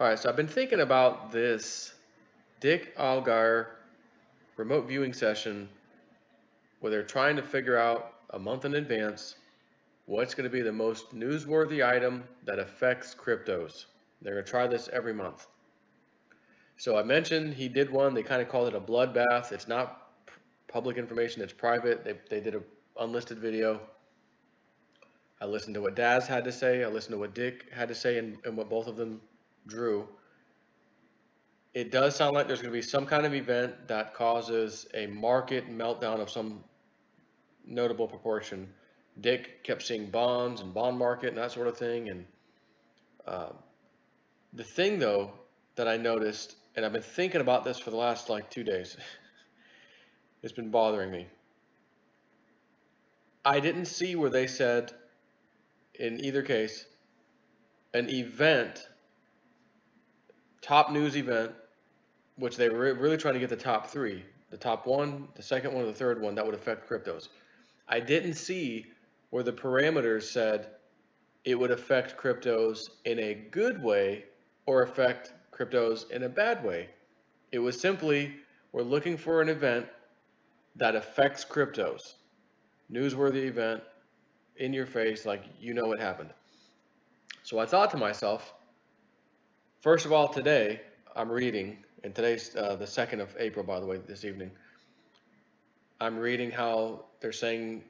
All right, so I've been thinking about this Dick Allgaier remote viewing session where they're trying to figure out a month in advance what's going to be the most newsworthy item that affects cryptos. They're going to try this every month. So I mentioned he did one. They kind of called it a bloodbath. It's not public information, it's private. They did a unlisted video. I listened to what Daz had to say. I listened to what Dick had to say and what both of them drew. It does sound like there's going to be some kind of event that causes a market meltdown of some notable proportion. Dick kept seeing bonds and bond market and that sort of thing. And uh, the thing, though, that I noticed, and I've been thinking about this for the last like 2 days, it's been bothering me. I didn't see where they said in either case an event, top news event, which they were really trying to get the top three, the top one, the second one, or the third one that would affect cryptos. I didn't see where the parameters said it would affect cryptos in a good way or affect cryptos in a bad way. It was simply, we're looking for an event that affects cryptos. Newsworthy event, in your face, like you know what happened. So I thought to myself, first of all, today I'm reading, and today's the 2nd of April, by the way, this evening. I'm reading how they're saying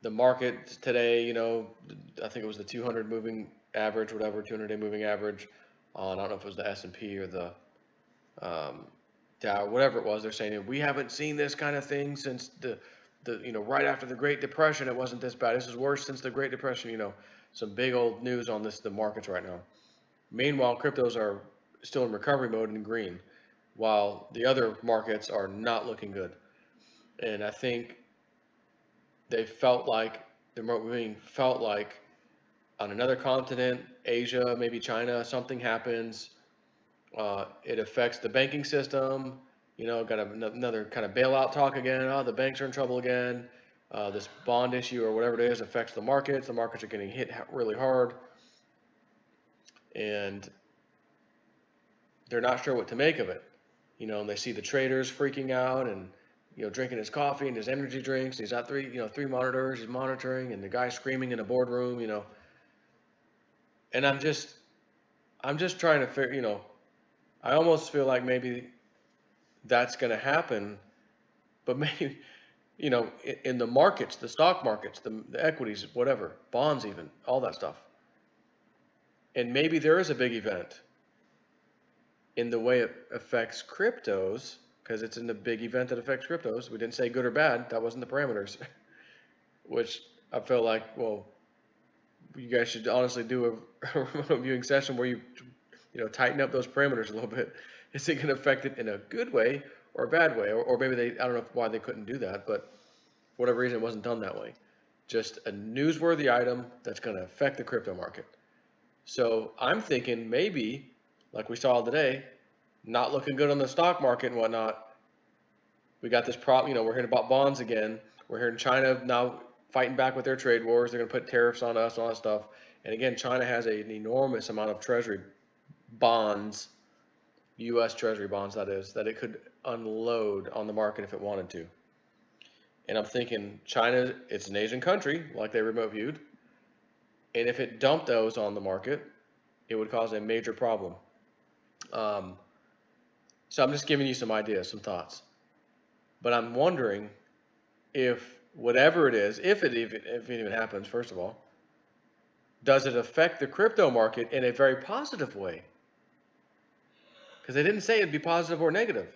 the market today, I think it was the 200 moving average, whatever, 200-day moving average on, I don't know if it was the S&P or the Dow, whatever it was. They're saying we haven't seen this kind of thing since right after the Great Depression. It wasn't this bad. This is worse since the Great Depression. Some big old news on the markets right now. Meanwhile, cryptos are still in recovery mode and green, while the other markets are not looking good. And I think they felt like the remote viewing felt like on another continent, Asia, maybe China, something happens. It affects the banking system. Got another kind of bailout talk again. Oh, the banks are in trouble again. This bond issue or whatever it is affects the markets. The markets are getting hit really hard, and they're not sure what to make of it. And they see the traders freaking out and drinking his coffee and his energy drinks. He's got three monitors. He's monitoring, and the guy screaming in the boardroom. And I'm just trying to figure. I almost feel like maybe that's going to happen, but maybe in the markets, the stock markets, the equities, whatever, bonds, even all that stuff, and maybe there is a big event in the way it affects cryptos because it's in the big event that affects cryptos. We didn't say good or bad. That wasn't the parameters, which I feel like, well, you guys should honestly do a remote viewing session where you tighten up those parameters a little bit. Is it going to affect it in a good way or a bad way? Or maybe I don't know why they couldn't do that, but for whatever reason, it wasn't done that way. Just a newsworthy item that's going to affect the crypto market. So I'm thinking maybe, like we saw today, not looking good on the stock market and whatnot. We got this problem, we're hearing about bonds again. We're hearing China now fighting back with their trade wars. They're going to put tariffs on us, all that stuff. And again, China has an enormous amount of treasury bonds, U.S. treasury bonds, that is, that it could unload on the market if it wanted to. And I'm thinking China, it's an Asian country, like they remote viewed. And if it dumped those on the market, it would cause a major problem. Um, so I'm just giving you some ideas, some thoughts. But I'm wondering if whatever it is, if it even happens, first of all, does it affect the crypto market in a very positive way? Because they didn't say it'd be positive or negative.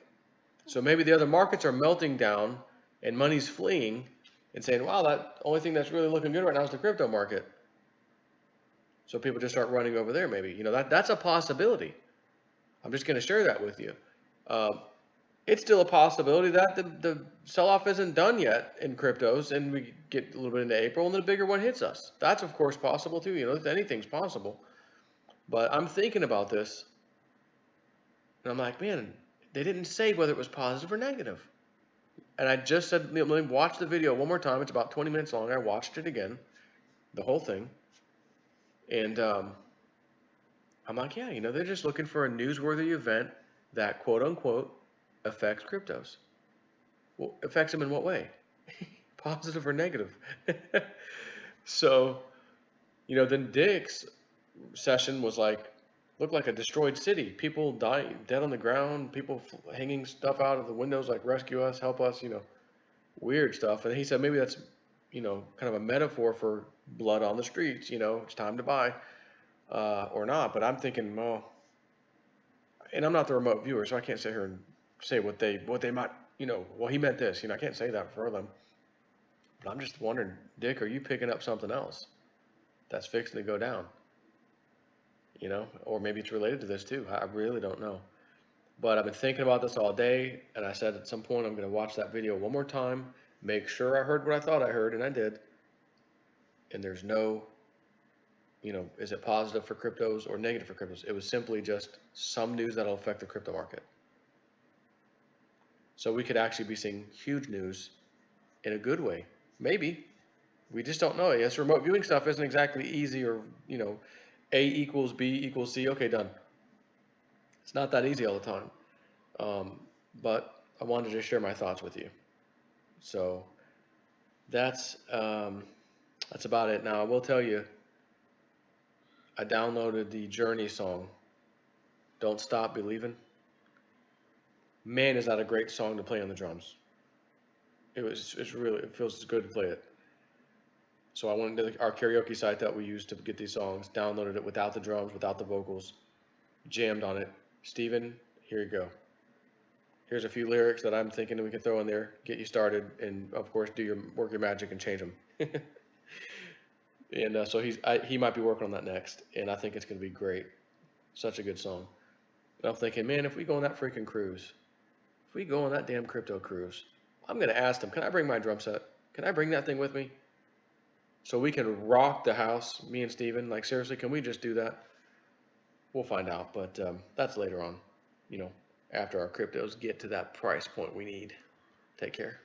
So maybe the other markets are melting down and money's fleeing and saying, wow, that only thing that's really looking good right now is the crypto market. So people just start running over there maybe. That's a possibility. I'm just going to share that with you. Um, it's still a possibility that the sell-off isn't done yet in cryptos, and we get a little bit into April, and then a bigger one hits us. That's of course possible too. Anything's possible. But I'm thinking about this, and I'm like, man, they didn't say whether it was positive or negative. And I just said, let me watch the video one more time. It's about 20 minutes long. I watched it again, the whole thing, and I'm like, yeah, they're just looking for a newsworthy event that quote unquote affects cryptos. Well, affects them in what way? Positive or negative? So, then Dick's session was like, looked like a destroyed city. People dying, dead on the ground, people hanging stuff out of the windows like rescue us, help us, weird stuff. And he said maybe that's, kind of a metaphor for blood on the streets, it's time to buy, or not. But I'm thinking, well, and I'm not the remote viewer, so I can't sit here and say what they might, well, he meant this, I can't say that for them. But I'm just wondering, Dick, are you picking up something else that's fixing to go down? Or maybe it's related to this too. I really don't know. But I've been thinking about this all day, and I said at some point I'm going to watch that video one more time, make sure I heard what I thought I heard, and I did. And there's no, is it positive for cryptos or negative for cryptos? It was simply just some news that'll affect the crypto market. So we could actually be seeing huge news in a good way. Maybe. We just don't know. Yes, remote viewing stuff isn't exactly easy or, A equals B equals C. Okay, done. It's not that easy all the time. Um, but I wanted to share my thoughts with you. So that's that's about it. Now I will tell you, I downloaded the Journey song, "Don't Stop Believing." Man, is that a great song to play on the drums. It feels good to play it. So I went into our karaoke site that we use to get these songs, downloaded it without the drums, without the vocals, jammed on it. Steven, here you go. Here's a few lyrics that I'm thinking we can throw in there, get you started, and of course do your work your magic and change them. And so he might be working on that next, and I think it's going to be great. Such a good song. And I'm thinking, man, if we go on that freaking cruise, if we go on that damn crypto cruise, I'm going to ask them, can I bring my drum set? Can I bring that thing with me? So we can rock the house, me and Steven. Like, seriously, can we just do that? We'll find out, but that's later on, you know, after our cryptos get to that price point we need. Take care.